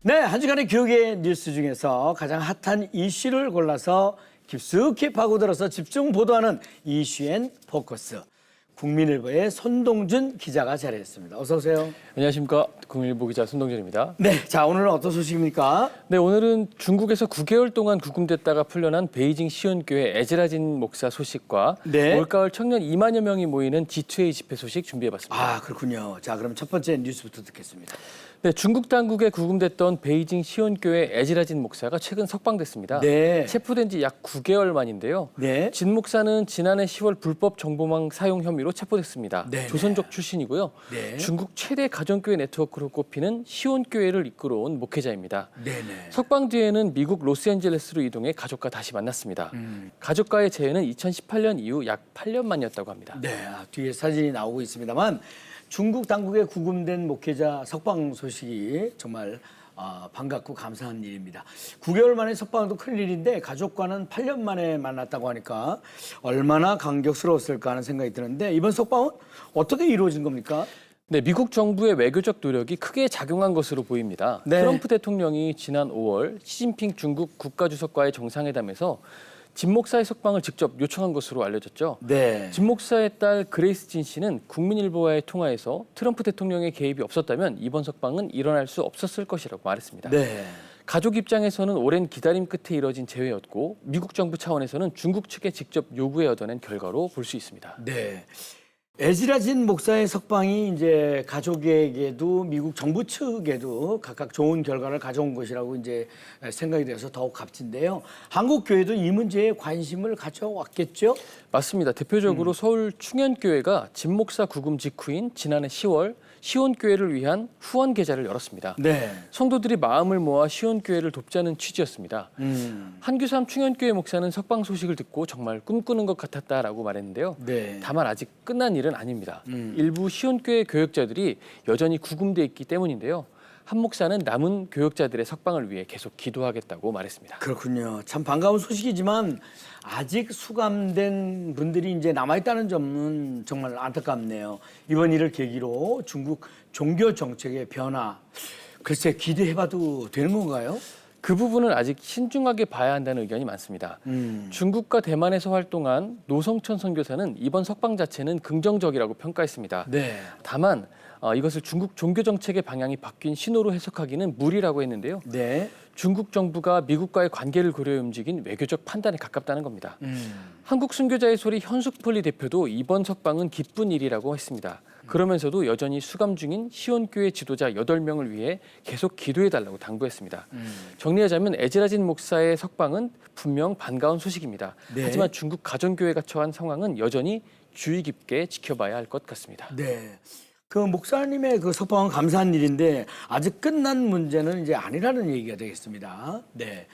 네, 한 주간의 교육의 뉴스 중에서 가장 핫한 이슈를 골라서 깊숙이 파고들어서 집중 보도하는 이슈앤 포커스. 국민일보의 손동준 기자가 자리했습니다. 어서 오세요. 안녕하십니까. 국민일보 기자 손동준입니다. 네, 자 오늘은 어떤 소식입니까? 네, 오늘은 중국에서 9개월 동안 구금됐다가 풀려난 베이징 시온교회 에즈라진 목사 소식과 네. 올가을 청년 2만여 명이 모이는 G2A 집회 소식 준비해봤습니다. 아, 그렇군요. 자, 그럼 첫 번째 뉴스부터 듣겠습니다. 네, 중국 당국에 구금됐던 베이징 시온교회 에즈라진 목사가 최근 석방됐습니다. 네. 체포된 지 약 9개월 만인데요. 네. 진 목사는 지난해 10월 불법 정보망 사용 혐의로 체포됐습니다. 네. 조선족 출신이고요. 네. 중국 최대 가정교회 네트워크로 꼽히는 시온교회를 이끌어온 목회자입니다. 네네. 석방 뒤에는 미국 로스앤젤레스로 이동해 가족과 다시 만났습니다. 가족과의 재회는 2018년 이후 약 8년 만이었다고 합니다. 네, 뒤에 사진이 나오고 있습니다만 중국 당국에 구금된 목회자 석방 소식이 정말 반갑고 감사한 일입니다. 9개월 만에 석방도 큰일인데 가족과는 8년 만에 만났다고 하니까 얼마나 감격스러웠을까 하는 생각이 드는데 이번 석방은 어떻게 이루어진 겁니까? 네, 미국 정부의 외교적 노력이 크게 작용한 것으로 보입니다. 네. 트럼프 대통령이 지난 5월 시진핑 중국 국가주석과의 정상회담에서 진 목사의 석방을 직접 요청한 것으로 알려졌죠. 네. 진 목사의 딸 그레이스 진 씨는 국민일보와의 통화에서 트럼프 대통령의 개입이 없었다면 이번 석방은 일어날 수 없었을 것이라고 말했습니다. 네. 가족 입장에서는 오랜 기다림 끝에 이뤄진 재회였고 미국 정부 차원에서는 중국 측에 직접 요구해 얻어낸 결과로 볼 수 있습니다. 네. 에즈라진 목사의 석방이 이제 가족에게도 미국 정부 측에도 각각 좋은 결과를 가져온 것이라고 이제 생각이 돼서 더욱 값진데요. 한국 교회도 이 문제에 관심을 가져왔겠죠? 맞습니다. 대표적으로 서울 충현교회가 진 목사 구금 직후인 지난해 10월 시온교회를 위한 후원 계좌를 열었습니다. 네. 성도들이 마음을 모아 시온교회를 돕자는 취지였습니다. 한규삼 충현교회 목사는 석방 소식을 듣고 정말 꿈꾸는 것 같았다라고 말했는데요. 네. 다만 아직 끝난 일은 아닙니다. 일부 시온교회 교역자들이 여전히 구금돼 있기 때문인데요. 한 목사는 남은 교역자들의 석방을 위해 계속 기도하겠다고 말했습니다. 그렇군요. 참 반가운 소식이지만 아직 수감된 분들이 이제 남아있다는 점은 정말 안타깝네요. 이번 일을 계기로 중국 종교 정책의 변화, 글쎄 기대해봐도 되는 건가요? 그 부분은 아직 신중하게 봐야 한다는 의견이 많습니다. 중국과 대만에서 활동한 노성천 선교사는 이번 석방 자체는 긍정적이라고 평가했습니다. 네. 다만 이것을 중국 종교 정책의 방향이 바뀐 신호로 해석하기는 무리라고 했는데요. 네. 중국 정부가 미국과의 관계를 고려해 움직인 외교적 판단에 가깝다는 겁니다. 한국 순교자의 소리 현숙폴리 대표도 이번 석방은 기쁜 일이라고 했습니다. 그러면서도 여전히 수감 중인 시온교회 지도자 8명을 위해 계속 기도해달라고 당부했습니다. 정리하자면 에즈라진 목사의 석방은 분명 반가운 소식입니다. 네. 하지만 중국 가정교회가 처한 상황은 여전히 주의 깊게 지켜봐야 할 것 같습니다. 네. 그 목사님의 그 석방은 감사한 일인데 아직 끝난 문제는 이제 아니라는 얘기가 되겠습니다. 네.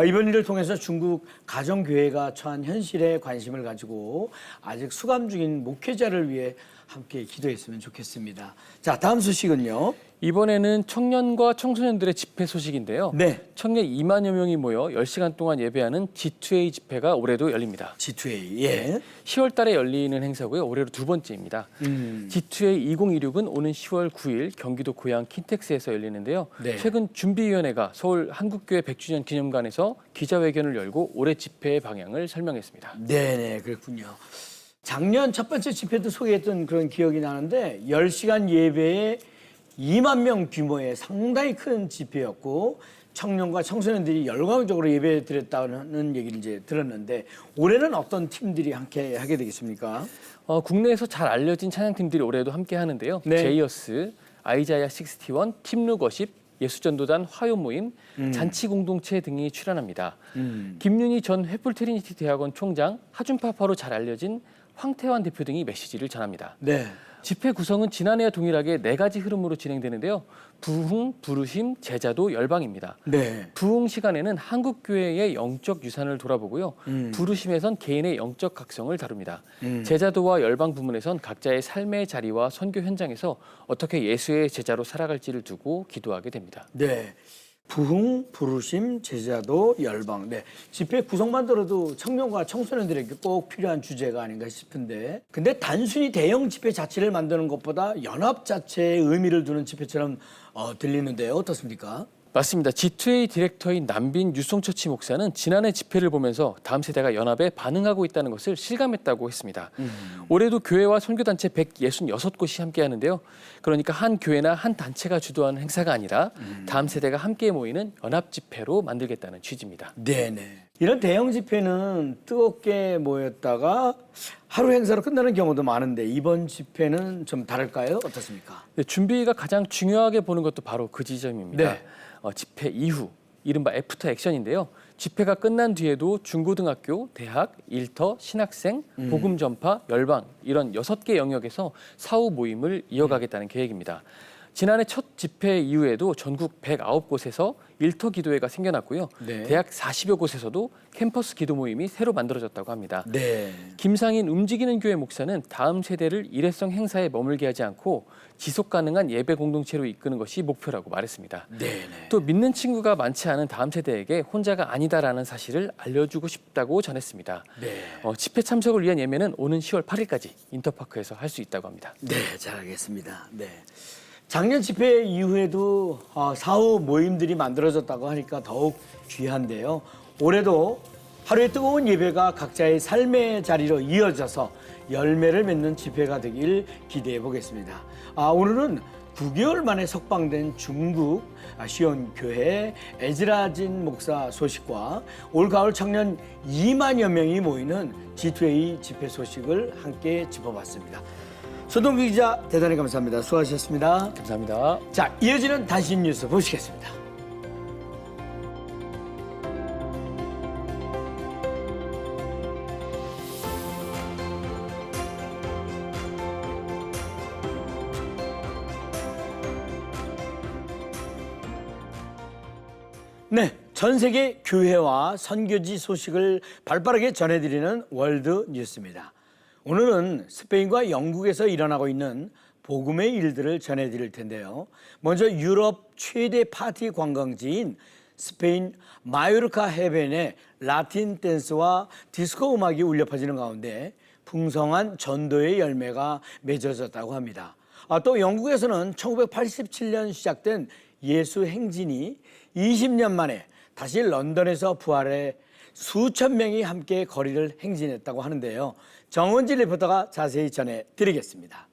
이번 일을 통해서 중국 가정교회가 처한 현실에 관심을 가지고 아직 수감 중인 목회자를 위해 함께 기도했으면 좋겠습니다. 자, 다음 소식은요. 이번에는 청년과 청소년들의 집회 소식인데요. 네. 청년 2만여 명이 모여 10시간 동안 예배하는 G2A 집회가 올해도 열립니다. G2A. 예. 10월 달에 열리는 행사고요. 올해로 두 번째입니다. G2A 2026은 오는 10월 9일 경기도 고양 킨텍스에서 열리는데요. 네. 최근 준비위원회가 서울 한국교회 100주년 기념관에서 기자회견을 열고 올해 집회의 방향을 설명했습니다. 네네, 그렇군요. 작년 첫 번째 집회도 소개했던 그런 기억이 나는데 10시간 예배에 2만 명 규모의 상당히 큰 집회였고 청년과 청소년들이 열광적으로 예배 드렸다는 얘기를 이제 들었는데 올해는 어떤 팀들이 함께 하게 되겠습니까? 국내에서 잘 알려진 찬양팀들이 올해도 함께 하는데요. 네. 제이어스, 아이자야 61, 팀루거십, 예수전도단 화요모임, 잔치공동체 등이 출연합니다. 김윤희 전 횃불 트리니티 대학원 총장, 하준파파로 잘 알려진 황태환 대표 등이 메시지를 전합니다. 네. 집회 구성은 지난해와 동일하게 4가지 흐름으로 진행되는데요. 부흥, 부르심, 제자도, 열방입니다. 네. 부흥 시간에는 한국교회의 영적 유산을 돌아보고요. 부르심에선 개인의 영적 각성을 다룹니다. 제자도와 열방 부문에선 각자의 삶의 자리와 선교 현장에서 어떻게 예수의 제자로 살아갈지를 두고 기도하게 됩니다. 네. 부흥, 부르심, 제자도, 열방. 네. 집회 구성만 들어도 청년과 청소년들에게 꼭 필요한 주제가 아닌가 싶은데 근데 단순히 대형 집회 자체를 만드는 것보다 연합 자체에 의미를 두는 집회처럼 들리는데요. 어떻습니까? 맞습니다. G2A 디렉터인 남빈 유송처치 목사는 지난해 집회를 보면서 다음 세대가 연합에 반응하고 있다는 것을 실감했다고 했습니다. 올해도 교회와 선교단체 166곳이 함께하는데요. 그러니까 한 교회나 한 단체가 주도하는 행사가 아니라 다음 세대가 함께 모이는 연합 집회로 만들겠다는 취지입니다. 네네. 이런 대형 집회는 뜨겁게 모였다가 하루 행사로 끝나는 경우도 많은데 이번 집회는 좀 다를까요? 어떻습니까? 네, 준비가 가장 중요하게 보는 것도 바로 그 지점입니다. 네. 집회 이후, 이른바 애프터 액션인데요. 집회가 끝난 뒤에도 중고등학교, 대학, 일터, 신학생, 복음 전파, 열방 이런 6개 영역에서 사후 모임을 이어가겠다는 계획입니다. 지난해 첫 집회 이후에도 전국 109곳에서 일터 기도회가 생겨났고요. 네. 대학 40여 곳에서도 캠퍼스 기도 모임이 새로 만들어졌다고 합니다. 네. 김상인 움직이는 교회 목사는 다음 세대를 일회성 행사에 머물게 하지 않고 지속 가능한 예배 공동체로 이끄는 것이 목표라고 말했습니다. 네네. 또 믿는 친구가 많지 않은 다음 세대에게 혼자가 아니다라는 사실을 알려주고 싶다고 전했습니다. 네. 집회 참석을 위한 예매는 오는 10월 8일까지 인터파크에서 할 수 있다고 합니다. 네, 잘 알겠습니다. 네. 작년 집회 이후에도 사후 모임들이 만들어졌다고 하니까 더욱 귀한데요. 올해도 하루의 뜨거운 예배가 각자의 삶의 자리로 이어져서 열매를 맺는 집회가 되길 기대해 보겠습니다. 오늘은 9개월 만에 석방된 중국 시온교회 에즈라진 목사 소식과 올가을 청년 2만여 명이 모이는 G2A 집회 소식을 함께 짚어봤습니다. 손동규 기자 대단히 감사합니다. 수고하셨습니다. 감사합니다. 자, 이어지는 단신 뉴스 보시겠습니다. 네, 전 세계 교회와 선교지 소식을 발빠르게 전해드리는 월드 뉴스입니다. 오늘은 스페인과 영국에서 일어나고 있는 복음의 일들을 전해드릴 텐데요. 먼저 유럽 최대 파티 관광지인 스페인 마요르카 해변에 라틴 댄스와 디스코 음악이 울려 퍼지는 가운데 풍성한 전도의 열매가 맺어졌다고 합니다. 또 영국에서는 1987년 시작된 예수 행진이 20년 만에 다시 런던에서 부활해 수천 명이 함께 거리를 행진했다고 하는데요. 정은지 리포터가 자세히 전해드리겠습니다.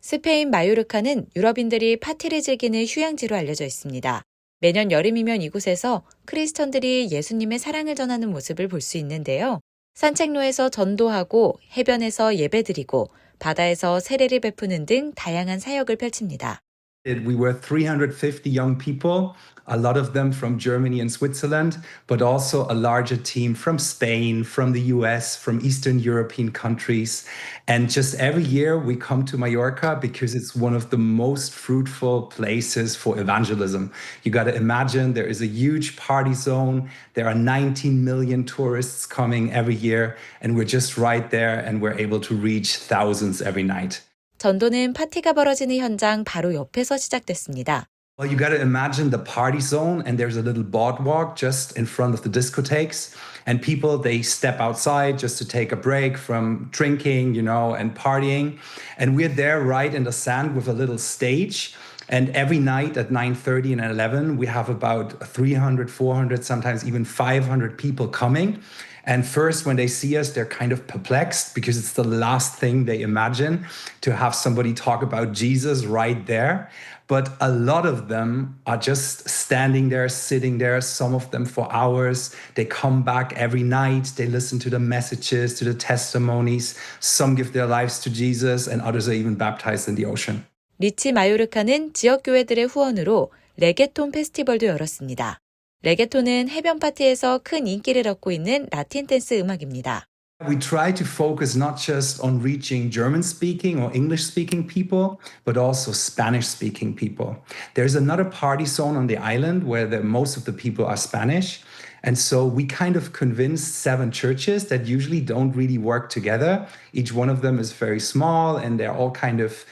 스페인 마요르카는 유럽인들이 파티를 즐기는 휴양지로 알려져 있습니다. 매년 여름이면 이곳에서 크리스천들이 예수님의 사랑을 전하는 모습을 볼 수 있는데요. 산책로에서 전도하고 해변에서 예배드리고 바다에서 세례를 베푸는 등 다양한 사역을 펼칩니다. We were 350 young people, a lot of them from Germany and Switzerland, but also a larger team from Spain, from the US, from Eastern European countries. And just every year we come to Mallorca because it's one of the most fruitful places for evangelism. You got to imagine there is a huge party zone. There are 19 million tourists coming every year, and we're just right there and we're able to reach thousands every night. 전도는 파티가 벌어지는 현장 바로 옆에서 시작됐습니다. Well, you got to imagine the party zone, and there's a little boardwalk just in front of the discotheques. And people, they step outside just to take a break from drinking, and partying. And we're there right in the sand with a little stage. And every night at 9:30 and 11, we have about 300, 400, sometimes even 500 people coming. And first, when they see us, they're kind of perplexed because it's the last thing they imagine to have somebody talk about Jesus right there. But a lot of them are just standing there, sitting there, some of them for hours. They come back every night. They listen to the messages, to the testimonies. Some give their lives to Jesus, and others are even baptized in the ocean. 리치 마요르카는 지역 교회들의 후원으로 레게톤 페스티벌도 열었습니다. 레게톤은 해변 파티에서 큰 인기를 얻고 있는 라틴 댄스 음악입니다. We try to focus not just on reaching German-speaking or English-speaking people, but also Spanish-speaking people. There's another party zone on the island where most of the people are Spanish. And so we kind of convinced 7 churches that usually don't really work together. Each one of them is very small and they're all kind of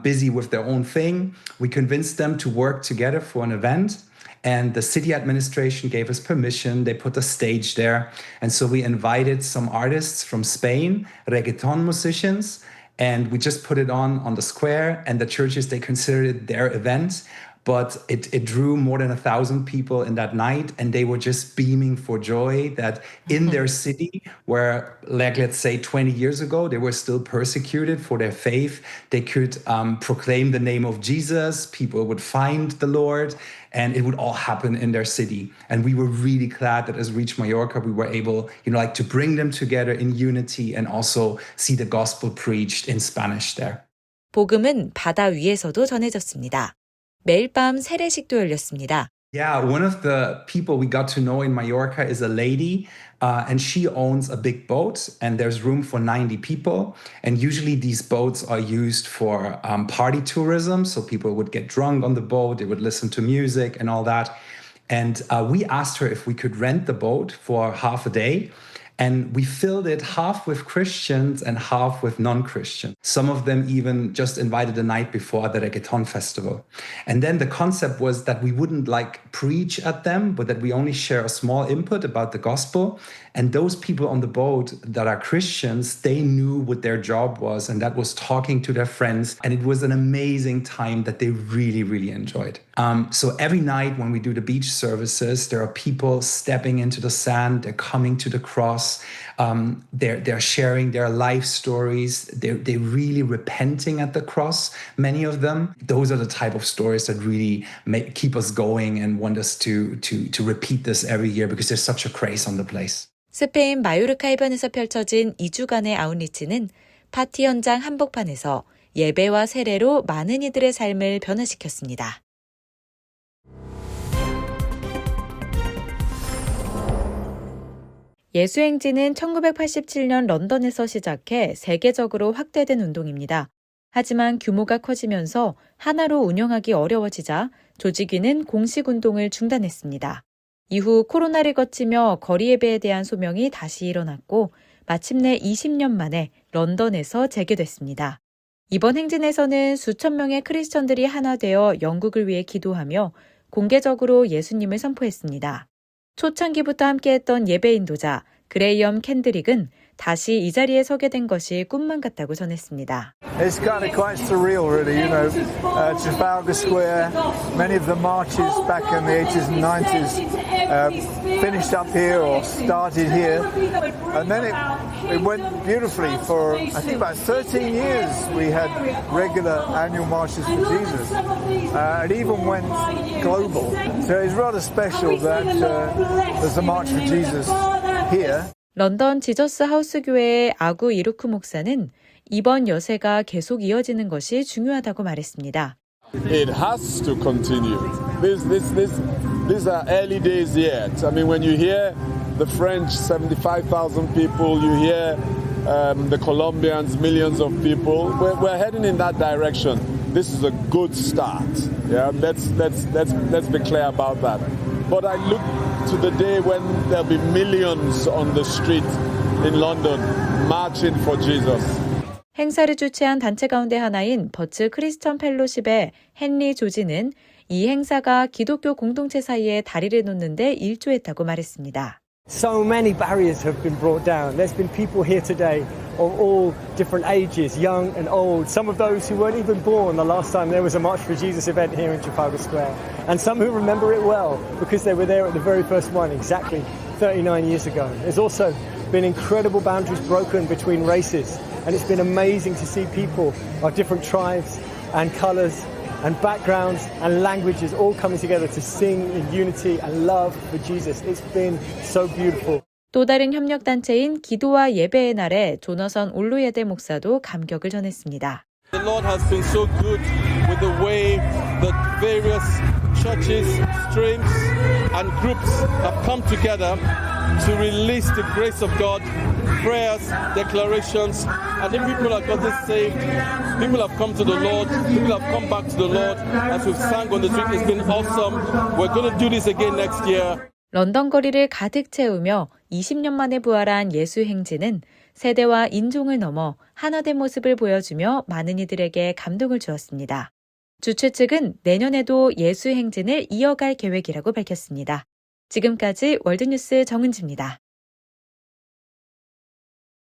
busy with their own thing. We convinced them to work together for an event. And the city administration gave us permission. They put a stage there. And so we invited some artists from Spain, reggaeton musicians, and we just put it on the square. And the churches, they considered it their event. But it drew more than 1,000 people in that night, and they were just beaming for joy that in their city, where, like, let's say 20 years ago, they were still persecuted for their faith, they could proclaim the name of Jesus, people would find the Lord, and it would all happen in their city. And we were really glad that as Reach Mallorca, we were able, to bring them together in unity and also see the gospel preached in Spanish there. 복음은 바다 위에서도 전해졌습니다. 매일 밤 세례식도 열렸습니다. Yeah, one of the people we got to know in Mallorca is a lady, and she owns a big boat, and there's room for 90 people. And usually these boats are used for party tourism, so people would get drunk on the boat, they would listen to music and all that. And we asked her if we could rent the boat for half a day. And we filled it half with Christians and half with non-Christians. Some of them even just invited the night before the Reggaeton Festival. And then the concept was that we wouldn't preach at them, but that we only share a small input about the gospel. And those people on the boat that are Christians, they knew what their job was, and that was talking to their friends. And it was an amazing time that they really, really enjoyed. So every night when we do the beach services, there are people stepping into the sand, they're coming to the cross, they're sharing their life stories, they're really repenting at the cross, many of them. Those are the type of stories that really keep us going and want us to repeat this every year because there's such a grace on the place. 스페인 마요르카 해변에서 펼쳐진 2주간의 아웃리치는 파티 현장 한복판에서 예배와 세례로 많은 이들의 삶을 변화시켰습니다. 예수행진은 1987년 런던에서 시작해 세계적으로 확대된 운동입니다. 하지만 규모가 커지면서 하나로 운영하기 어려워지자 조직위는 공식 운동을 중단했습니다. 이후 코로나를 거치며 거리 예배에 대한 소명이 다시 일어났고 마침내 20년 만에 런던에서 재개됐습니다. 이번 행진에서는 수천 명의 크리스천들이 하나 되어 영국을 위해 기도하며 공개적으로 예수님을 선포했습니다. 초창기부터 함께했던 예배 인도자 그레이엄 캔드릭은 다시 이 자리에 서게 된 것이 꿈만 같다고 전했습니다. It's kind of quite surreal, really, Trafalgar Square, many of the marches back in the 80s and 90s finished up here or started here. And then it went beautifully for, I think, about 13 years we had regular annual marches for Jesus. It even went global. So it's rather special that there's a March for Jesus here. 런던 지저스 하우스 교회의 아구 이루크 목사는 이번 여세가 계속 이어지는 것이 중요하다고 말했습니다. It has to continue. These are early days yet. I mean, when you hear the French, 75,000 people, you hear the Colombians, millions of people. We're heading in that direction. This is a good start. Yeah, let's be clear about that. But I look to the day when there'll be millions on the street in London marching for Jesus. 행사를 주최한 단체 가운데 하나인 버츠 크리스천 펠로십의 헨리 조지는 이 행사가 기독교 공동체 사이에 다리를 놓는 데 일조했다고 말했습니다. So many barriers have been brought down. There's been people here today of all different ages, young and old. Some of those who weren't even born the last time there was a March for Jesus event here in Trafalgar Square. And some who remember it well because they were there at the very first one exactly 39 years ago. There's also been incredible boundaries broken between races. And it's been amazing to see people of different tribes and colours and backgrounds and languages all coming together to sing in unity and love for Jesus. It's been so beautiful. 또 다른 협력단체인 기도와 예배의 날에 조너선 올루예데 목사도 감격을 전했습니다. The Lord has been so good with the way that various churches, streams and groups have come together to release the grace of God, prayers, declarations, and then people have gotten saved, people have come to the Lord, people have come back to the Lord as we've sang on the street. It's been awesome. We're going to do this again next year. 런던 거리를 가득 채우며 20년 만에 부활한 예수 행진은 세대와 인종을 넘어 하나된 모습을 보여주며 많은 이들에게 감동을 주었습니다. 주최 측은 내년에도 예수 행진을 이어갈 계획이라고 밝혔습니다. 지금까지 월드뉴스 정은지입니다.